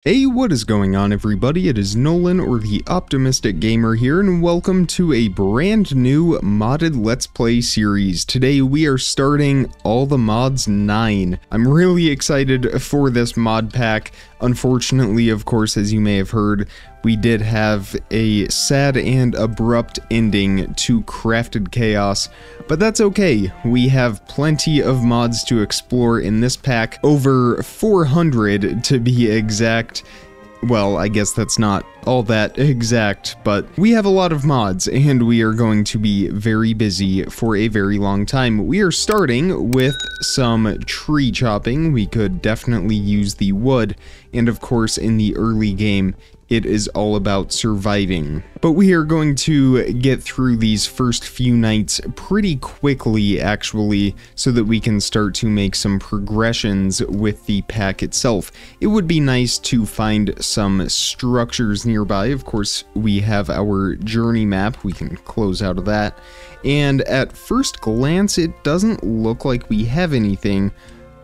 Hey, what is going on everybody? It is Nolan, or the Optimistic Gamer here, and welcome to a brand new modded Let's Play series. Today we are starting All the Mods 9. I'm really excited for this mod pack. Unfortunately, of course, as you may have heard, we did have a sad and abrupt ending to Crafted Chaos, but that's okay. We have plenty of mods to explore in this pack, over 400 to be exact. Well, I guess that's not all that exact, but we have a lot of mods, and we are going to be very busy for a very long time. We are starting with some tree chopping. We could definitely use the wood, and of course in the early game, it is all about surviving. But we are going to get through these first few nights pretty quickly, actually, so that we can start to make some progressions with the pack itself. It would be nice to find some structures nearby. Of course, we have our journey map. We can close out of that. And at first glance, it doesn't look like we have anything.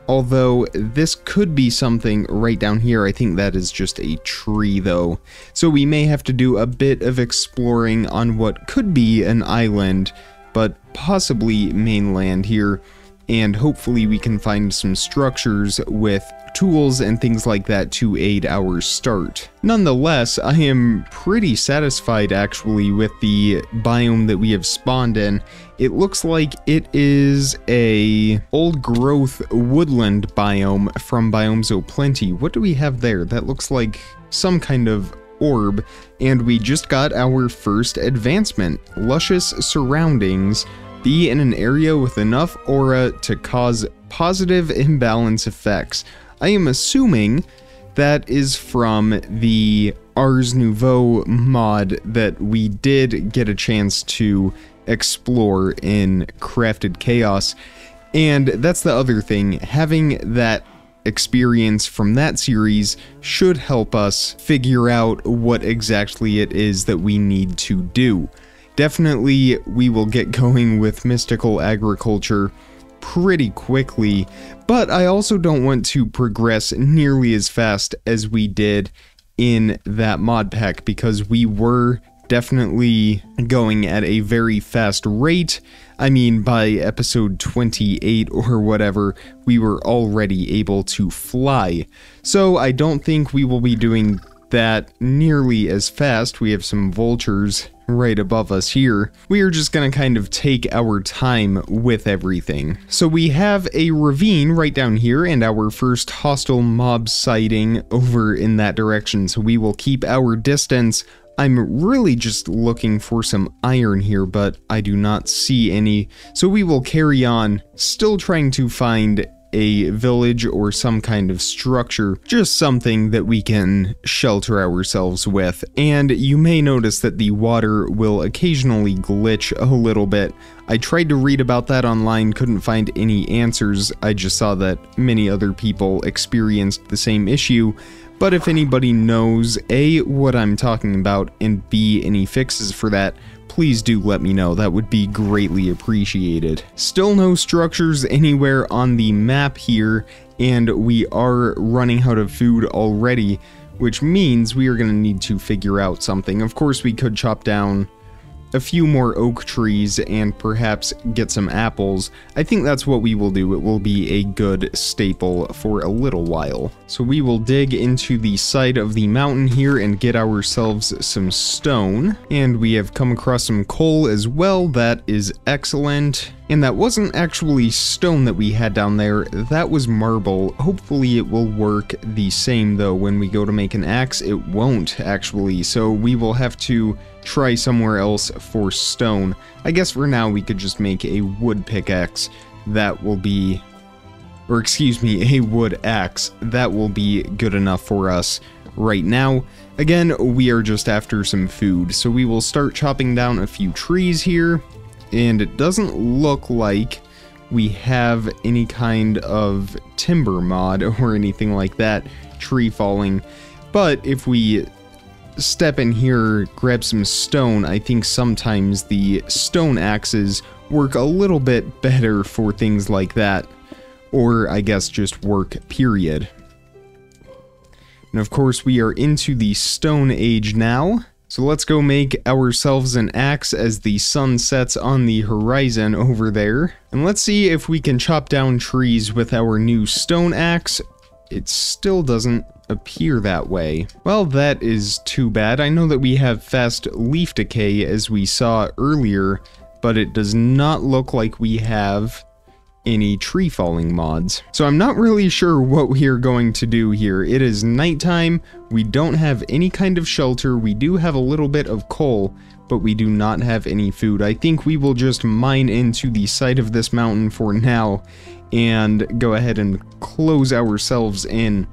Although this could be something right down here. I think that is just a tree though. So we may have to do a bit of exploring on what could be an island, but possibly mainland here. And hopefully we can find some structures with tools and things like that to aid our start. Nonetheless, I am pretty satisfied actually with the biome that we have spawned in. It looks like it is a old growth woodland biome from Biomes O'Plenty. What do we have there? That looks like some kind of orb, and we just got our first advancement. Luscious surroundings. Be in an area with enough aura to cause positive imbalance effects. I am assuming that is from the Ars Nouveau mod that we did get a chance to explore in Crafted Chaos. And that's the other thing, having that experience from that series should help us figure out what exactly it is that we need to do. Definitely, we will get going with mystical agriculture pretty quickly, but I also don't want to progress nearly as fast as we did in that mod pack, because we were definitely going at a very fast rate. I mean, by episode 28 or whatever, we were already able to fly. So I don't think we will be doing that nearly as fast. We have some vultures right above us here. We are just gonna kind of take our time with everything. So we have a ravine right down here and our first hostile mob sighting over in that direction, so we will keep our distance. I'm really just looking for some iron here, but I do not see any, so we will carry on, still trying to find a village or some kind of structure, just something that we can shelter ourselves with. And you may notice that the water will occasionally glitch a little bit. I tried to read about that online, couldn't find any answers. I just saw that many other people experienced the same issue. But if anybody knows A, what I'm talking about, and B, any fixes for that, please do let me know. That would be greatly appreciated. Still no structures anywhere on the map here, and we are running out of food already, which means we are going to need to figure out something. Of course, we could chop down a few more oak trees and perhaps get some apples. I think that's what we will do. It will be a good staple for a little while. So we will dig into the side of the mountain here and get ourselves some stone. And we have come across some coal as well. That is excellent. And that wasn't actually stone that we had down there, that was marble. Hopefully it will work the same though. When we go to make an axe, it won't actually. So we will have to try somewhere else for stone. I guess for now we could just make a wood pickaxe. That will be, or excuse me, a wood axe. That will be good enough for us right now. Again, we are just after some food, so we will start chopping down a few trees here. And it doesn't look like we have any kind of timber mod or anything like that, tree falling. But if we step in here, grab some stone, I think sometimes the stone axes work a little bit better for things like that. Or I guess just work, period. And of course we are into the Stone Age now. So let's go make ourselves an axe as the sun sets on the horizon over there. And let's see if we can chop down trees with our new stone axe. It still doesn't appear that way. Well, that is too bad. I know that we have fast leaf decay as we saw earlier, but it does not look like we have any tree falling mods. So I'm not really sure what we are going to do here. It is nighttime, we don't have any kind of shelter, we do have a little bit of coal, but we do not have any food. I think we will just mine into the side of this mountain for now and go ahead and close ourselves in,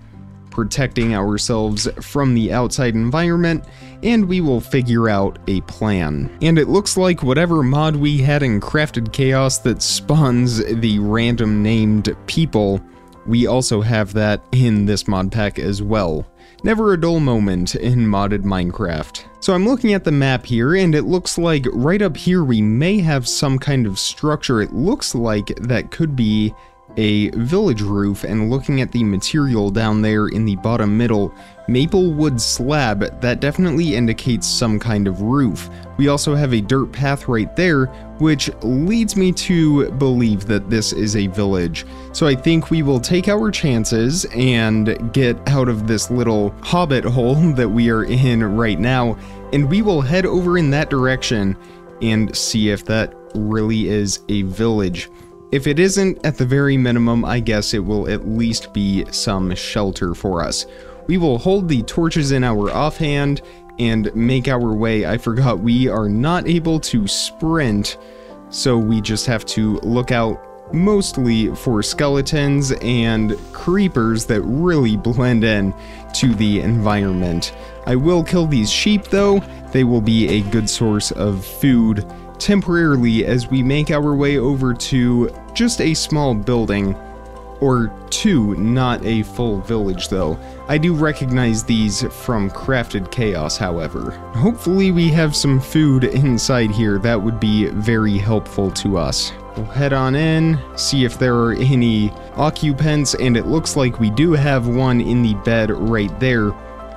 protecting ourselves from the outside environment, and we will figure out a plan. And it looks like whatever mod we had in Crafted Chaos that spawns the random named people, we also have that in this mod pack as well. Never a dull moment in modded Minecraft. So I'm looking at the map here, and it looks like right up here we may have some kind of structure. It looks like that could be a village roof, and looking at the material down there in the bottom middle, maple wood slab, that definitely indicates some kind of roof. We also have a dirt path right there, which leads me to believe that this is a village. So I think we will take our chances and get out of this little hobbit hole that we are in right now, and we will head over in that direction and see if that really is a village. If it isn't, at the very minimum, I guess it will at least be some shelter for us. We will hold the torches in our offhand and make our way. I forgot we are not able to sprint, so we just have to look out mostly for skeletons and creepers that really blend in to the environment. I will kill these sheep though. They will be a good source of food temporarily as we make our way over to just a small building, or two, not a full village though. I do recognize these from Crafted Chaos, however. Hopefully we have some food inside here. That would be very helpful to us. We'll head on in, see if there are any occupants, and it looks like we do have one in the bed right there.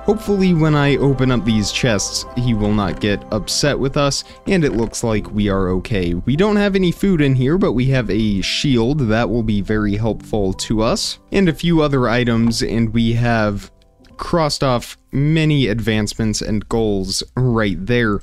Hopefully when I open up these chests, he will not get upset with us, and it looks like we are okay. We don't have any food in here, but we have a shield that will be very helpful to us, and a few other items, and we have crossed off many advancements and goals right there.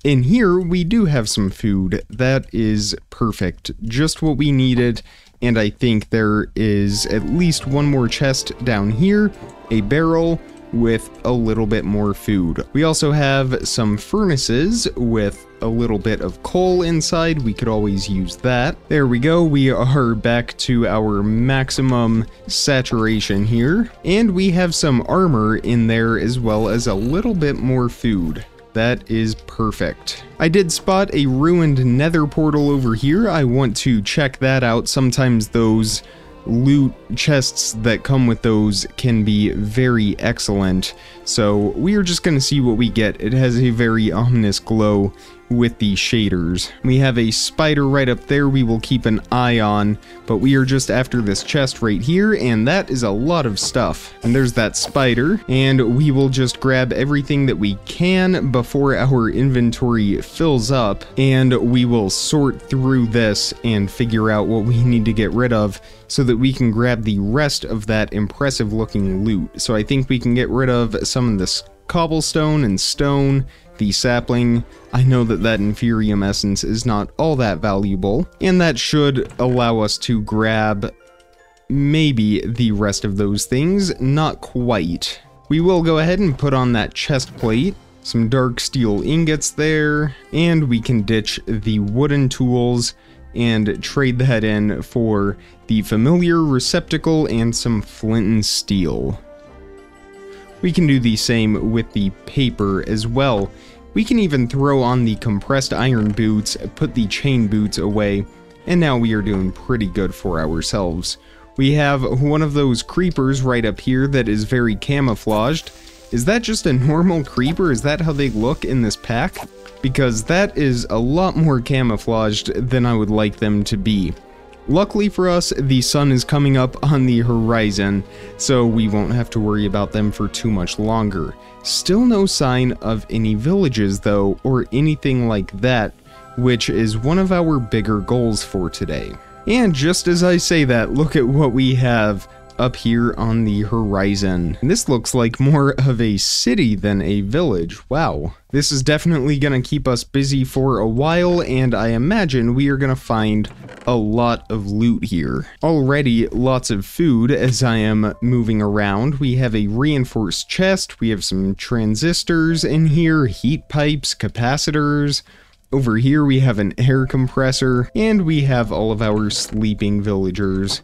In here, we do have some food. That is perfect. Just what we needed, and I think there is at least one more chest down here, a barrel with a little bit more food. We also have some furnaces with a little bit of coal inside. We could always use that. There we go. We are back to our maximum saturation here. And we have some armor in there as well as a little bit more food. That is perfect. I did spot a ruined nether portal over here. I want to check that out. Sometimes those loot chests that come with those can be very excellent, so we are just going to see what we get. It has a very ominous glow with the shaders. We have a spider right up there we will keep an eye on, but we are just after this chest right here, and that is a lot of stuff. And there's that spider, and we will just grab everything that we can before our inventory fills up, and we will sort through this and figure out what we need to get rid of so that we can grab the rest of that impressive looking loot. So I think we can get rid of some of this cobblestone and stone, the sapling. I know that that Inferium essence is not all that valuable, and that should allow us to grab maybe the rest of those things. Not quite. We will go ahead and put on that chest plate, some dark steel ingots there, and we can ditch the wooden tools and trade that in for the familiar receptacle and some flint and steel. We can do the same with the paper as well. We can even throw on the compressed iron boots, put the chain boots away, and now we are doing pretty good for ourselves. We have one of those creepers right up here that is very camouflaged. Is that just a normal creeper? Is that how they look in this pack? Because that is a lot more camouflaged than I would like them to be. Luckily for us, the sun is coming up on the horizon, so we won't have to worry about them for too much longer. Still no sign of any villages though, or anything like that, which is one of our bigger goals for today. And just as I say that, look at what we have up here on the horizon. This looks like more of a city than a village. Wow. This is definitely gonna keep us busy for a while, and I imagine we are gonna find a lot of loot here. Already lots of food as I am moving around. We have a reinforced chest, we have some transistors in here, heat pipes, capacitors. Over here we have an air compressor, and we have all of our sleeping villagers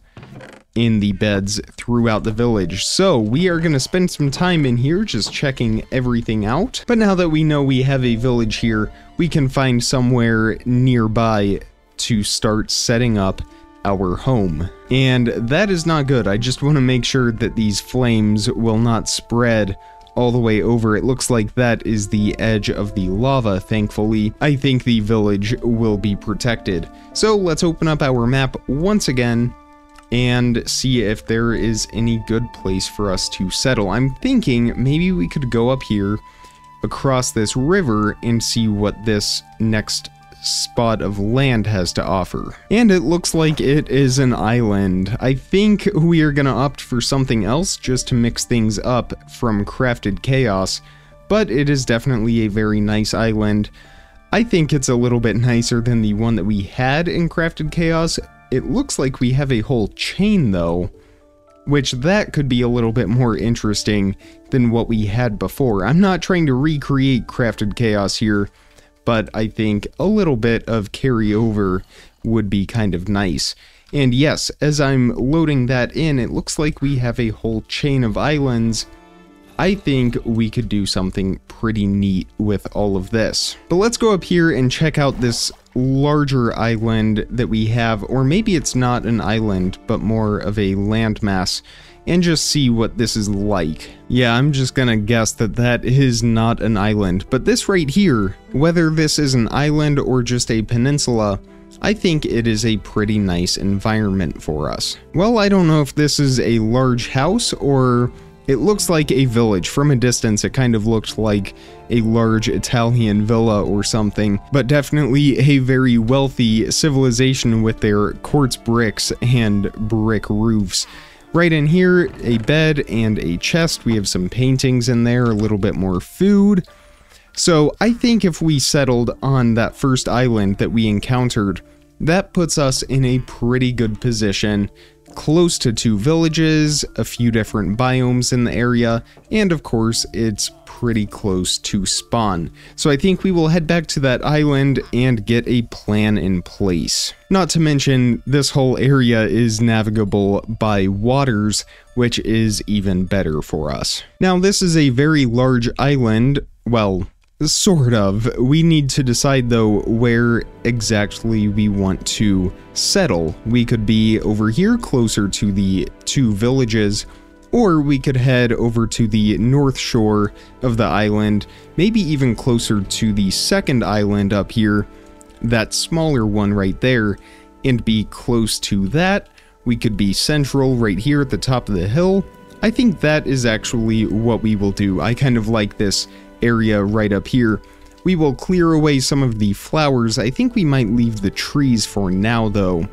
in the beds throughout the village. So we are going to spend some time in here just checking everything out. But now that we know we have a village here, we can find somewhere nearby to start setting up our home. And that is not good. I just want to make sure that these flames will not spread all the way over. It looks like that is the edge of the lava, thankfully. I think the village will be protected. So let's open up our map once again and see if there is any good place for us to settle. I'm thinking maybe we could go up here across this river and see what this next spot of land has to offer. And it looks like it is an island. I think we are gonna opt for something else just to mix things up from Crafted Chaos, but it is definitely a very nice island. I think it's a little bit nicer than the one that we had in Crafted Chaos. It looks like we have a whole chain though, which that could be a little bit more interesting than what we had before. I'm not trying to recreate Crafted Chaos here, but I think a little bit of carryover would be kind of nice. And yes, as I'm loading that in, it looks like we have a whole chain of islands. I think we could do something pretty neat with all of this. But let's go up here and check out this larger island that we have, or maybe it's not an island, but more of a landmass, and just see what this is like. Yeah, I'm just gonna guess that that is not an island, but this right here, whether this is an island or just a peninsula, I think it is a pretty nice environment for us. Well, I don't know if this is a large house or it looks like a village. From a distance, it kind of looked like a large Italian villa or something, but definitely a very wealthy civilization with their quartz bricks and brick roofs. Right in here, a bed and a chest. We have some paintings in there, a little bit more food. So I think if we settled on that first island that we encountered, that puts us in a pretty good position. Close to 2 villages, a few different biomes in the area, and of course it's pretty close to spawn. So I think we will head back to that island and get a plan in place. Not to mention, this whole area is navigable by waters, which is even better for us. Now this is a very large island, well, sort of. We need to decide though where exactly we want to settle. We could be over here closer to the 2 villages, or we could head over to the north shore of the island, maybe even closer to the second island up here, that smaller one right there, and be close to that. We could be central right here at the top of the hill. I think that is actually what we will do. I kind of like this area right up here. We will clear away some of the flowers. I think we might leave the trees for now though.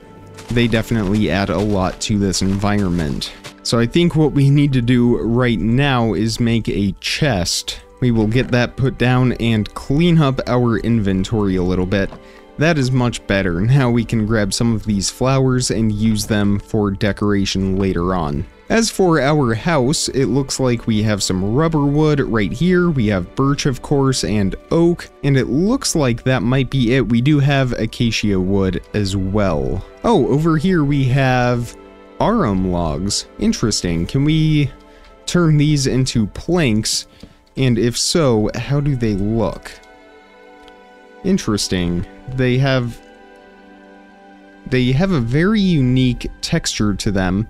They definitely add a lot to this environment. So I think what we need to do right now is make a chest. We will get that put down and clean up our inventory a little bit. That is much better. Now we can grab some of these flowers and use them for decoration later on. As for our house, it looks like we have some rubber wood right here. We have birch, of course, and oak, and it looks like that might be it. We do have acacia wood as well. Oh, over here we have arum logs. Interesting. Can we turn these into planks? And if so, how do they look? Interesting. They have a very unique texture to them,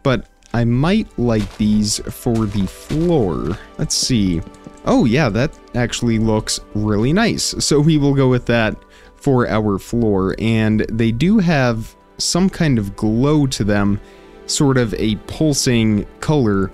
but I might like these for the floor. Let's see. Oh yeah, that actually looks really nice. So we will go with that for our floor, and they do have some kind of glow to them, sort of a pulsing color.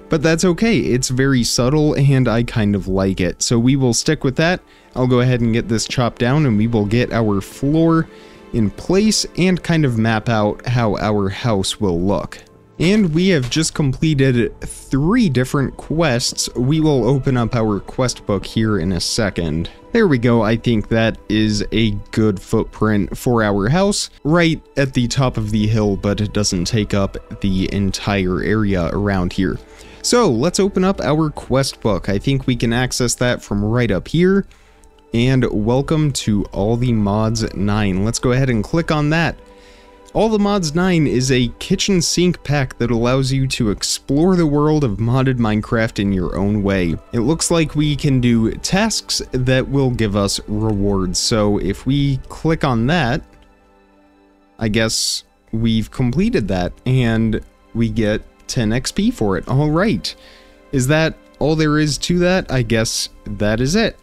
But that's okay, it's very subtle and I kind of like it. So we will stick with that. I'll go ahead and get this chopped down and we will get our floor in place and kind of map out how our house will look. And we have just completed 3 different quests. We will open up our quest book here in a second. There we go, I think that is a good footprint for our house, right at the top of the hill, but it doesn't take up the entire area around here. So let's open up our quest book. I think we can access that from right up here. And welcome to All the Mods 9. Let's go ahead and click on that. All the Mods 9 is a kitchen sink pack that allows you to explore the world of modded Minecraft in your own way. It looks like we can do tasks that will give us rewards. So if we click on that, I guess we've completed that and we get 10 XP for it. All right. Is that all there is to that? I guess that is it.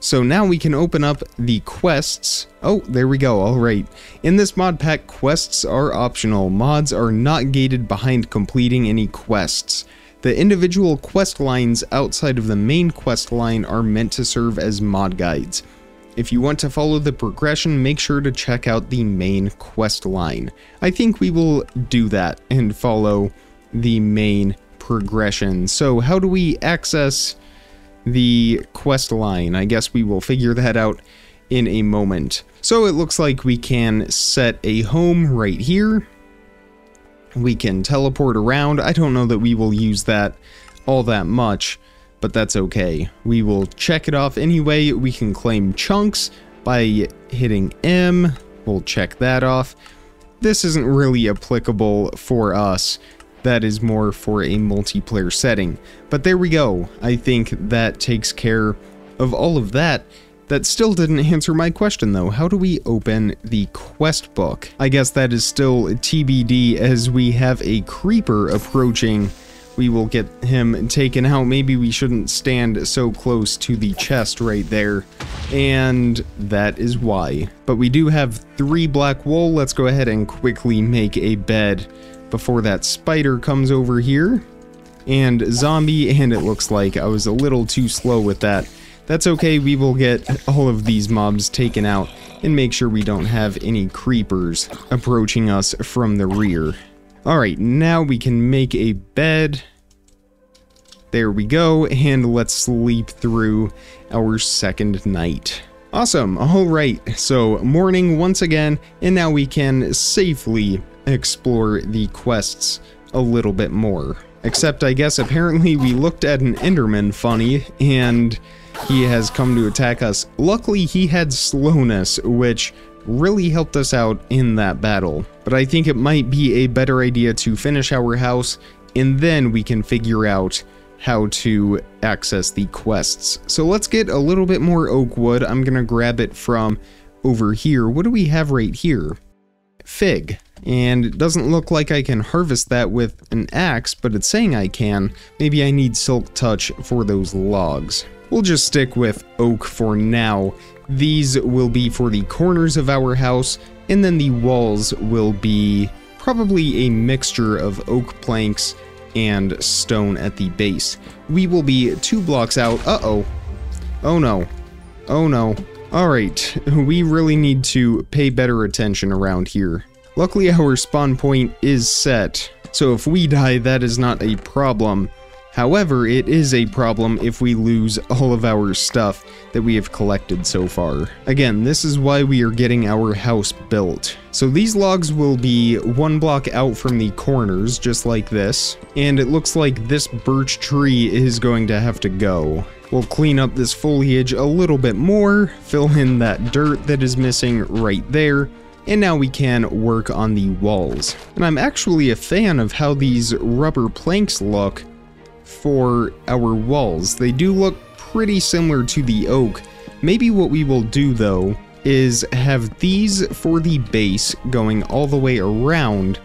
So now we can open up the quests. Oh, there we go. All right. In this mod pack, quests are optional. Mods are not gated behind completing any quests. The individual quest lines outside of the main quest line are meant to serve as mod guides. If you want to follow the progression, make sure to check out the main quest line. I think we will do that and follow the main progression. So how do we access the quest line? I guess we will figure that out in a moment. So it looks like we can set a home right here. We can teleport around. I don't know that we will use that all that much, but that's okay. We will check it off anyway. We can claim chunks by hitting M. We'll check that off. This isn't really applicable for us. That is more for a multiplayer setting. But there we go. I think that takes care of all of that. That still didn't answer my question though. How do we open the quest book? I guess that is still TBD as we have a creeper approaching. We will get him taken out. Maybe we shouldn't stand so close to the chest right there. And that is why. But we do have 3 black wool. Let's go ahead and quickly make a bed before that spider comes over here. And zombie, and it looks like I was a little too slow with that. That's okay, we will get all of these mobs taken out and make sure we don't have any creepers approaching us from the rear. Alright, now we can make a bed. There we go, and let's sleep through our second night. Awesome, alright, so morning once again, and now we can safely explore the quests a little bit more. Except I guess apparently we looked at an Enderman funny and he has come to attack us. Luckily he had slowness, which really helped us out in that battle. But I think it might be a better idea to finish our house and then we can figure out how to access the quests. So let's get a little bit more oak wood. I'm gonna grab it from over here. What do we have right here? Fig. And it doesn't look like I can harvest that with an axe, but it's saying I can. Maybe I need silk touch for those logs. We'll just stick with oak for now. These will be for the corners of our house, and then the walls will be probably a mixture of oak planks and stone at the base. We will be 2 blocks out. Uh-oh. Oh no. Oh no. Alright, we really need to pay better attention around here. Luckily our spawn point is set, so if we die that is not a problem. However, it is a problem if we lose all of our stuff that we have collected so far. Again, this is why we are getting our house built. So these logs will be 1 block out from the corners, just like this. And it looks like this birch tree is going to have to go. We'll clean up this foliage a little bit more, fill in that dirt that is missing right there. And now we can work on the walls. And I'm actually a fan of how these rubber planks look for our walls. They do look pretty similar to the oak. Maybe what we will do though is have these for the base going all the way around,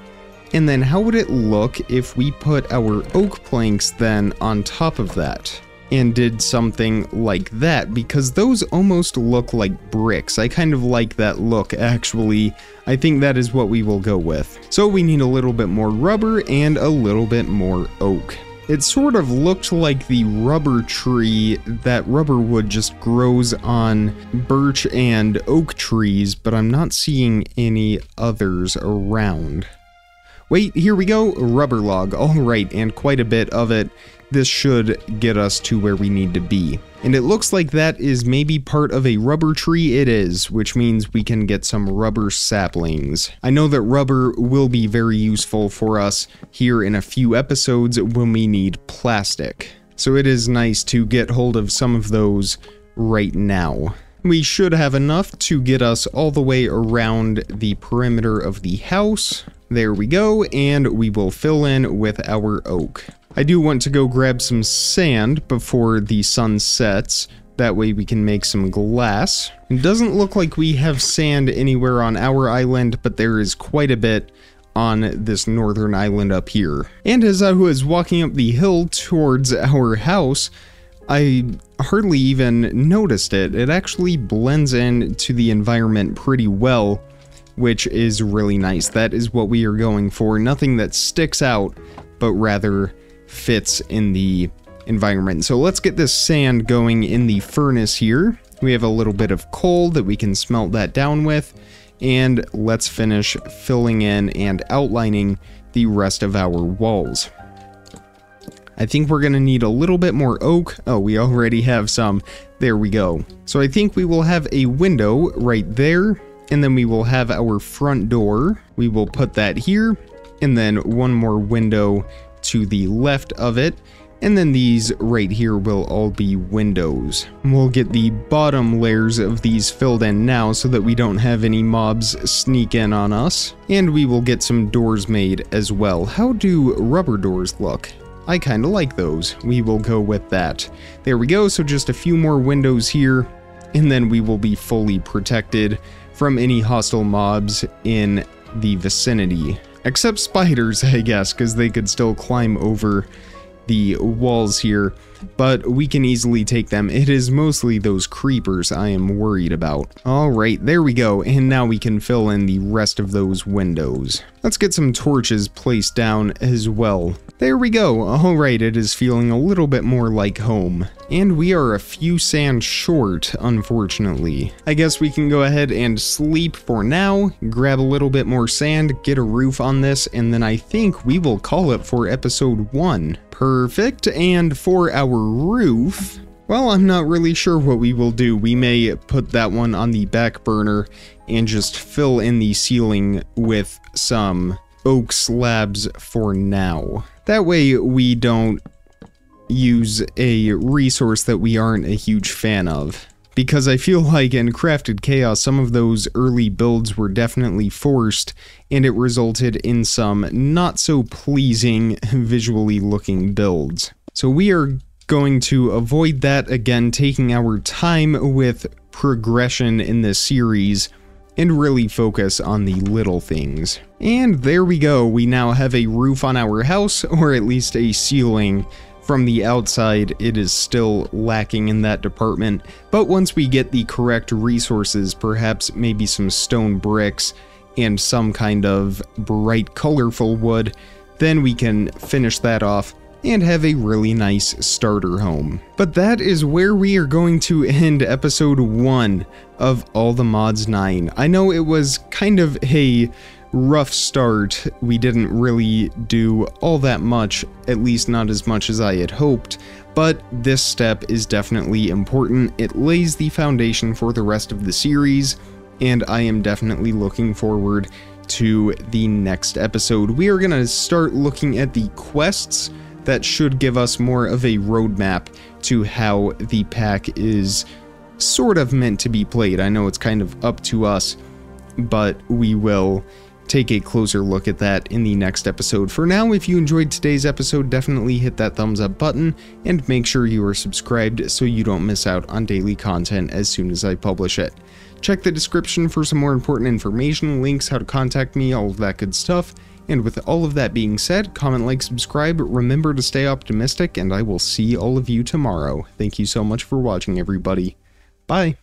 and then how would it look if we put our oak planks then on top of that? and did something like that, because those almost look like bricks. I kind of like that look, actually. I think that is what we will go with. So we need a little bit more rubber and a little bit more oak. It sort of looked like the rubber tree, that rubber wood just grows on birch and oak trees, but I'm not seeing any others around. Wait, here we go, rubber log. Alright, and quite a bit of it. This should get us to where we need to be. And it looks like that is maybe part of a rubber tree. It is, which means we can get some rubber saplings. I know that rubber will be very useful for us here in a few episodes when we need plastic. So it is nice to get hold of some of those right now. We should have enough to get us all the way around the perimeter of the house. There we go, and we will fill in with our oak. I do want to go grab some sand before the sun sets. That way we can make some glass. It doesn't look like we have sand anywhere on our island, but there is quite a bit on this northern island up here. And as I was walking up the hill towards our house, I hardly even noticed it. It actually blends in to the environment pretty well, which is really nice. That is what we are going for. Nothing that sticks out, but rather fits in the environment. So let's get this sand going in the furnace here. We have a little bit of coal that we can smelt that down with, and let's finish filling in and outlining the rest of our walls. I think we're gonna need a little bit more oak. Oh, we already have some. There we go. So I think we will have a window right there, and then we will have our front door. We will put that here, and then one more window to the left of it, and then these right here will all be windows. We'll get the bottom layers of these filled in now so that we don't have any mobs sneak in on us, and we will get some doors made as well. How do rubber doors look? I kind of like those. We will go with that. There we go, so just a few more windows here, and then we will be fully protected from any hostile mobs in the vicinity. Except spiders, I guess, because they could still climb over the walls here, but we can easily take them. It is mostly those creepers I am worried about. Alright, there we go, and now we can fill in the rest of those windows. Let's get some torches placed down as well. There we go. Alright, it is feeling a little bit more like home. And we are a few sand short, unfortunately. I guess we can go ahead and sleep for now, grab a little bit more sand, get a roof on this, and then I think we will call it for episode 1. Perfect, and for our roof, well, I'm not really sure what we will do. We may put that one on the back burner and just fill in the ceiling with some oak slabs for now. That way we don't use a resource that we aren't a huge fan of. Because I feel like in Crafted Chaos, some of those early builds were definitely forced, and it resulted in some not so pleasing visually looking builds. So we are going to avoid that again, taking our time with progression in this series and really focus on the little things. And there we go, we now have a roof on our house, or at least a ceiling. From the outside, it is still lacking in that department, but once we get the correct resources, perhaps maybe some stone bricks and some kind of bright colorful wood, then we can finish that off and have a really nice starter home. But that is where we are going to end episode 1 of All the Mods 9. I know it was kind of a rough start. We didn't really do all that much, at least not as much as I had hoped, but this step is definitely important. It lays the foundation for the rest of the series, and I am definitely looking forward to the next episode. We are going to start looking at the quests that should give us more of a roadmap to how the pack is sort of meant to be played. I know it's kind of up to us, but we will take a closer look at that in the next episode. For now, if you enjoyed today's episode, definitely hit that thumbs up button and make sure you are subscribed so you don't miss out on daily content as soon as I publish it. Check the description for some more important information, links, how to contact me, all of that good stuff. And with all of that being said, comment, like, subscribe, remember to stay optimistic, and I will see all of you tomorrow. Thank you so much for watching, everybody. Bye!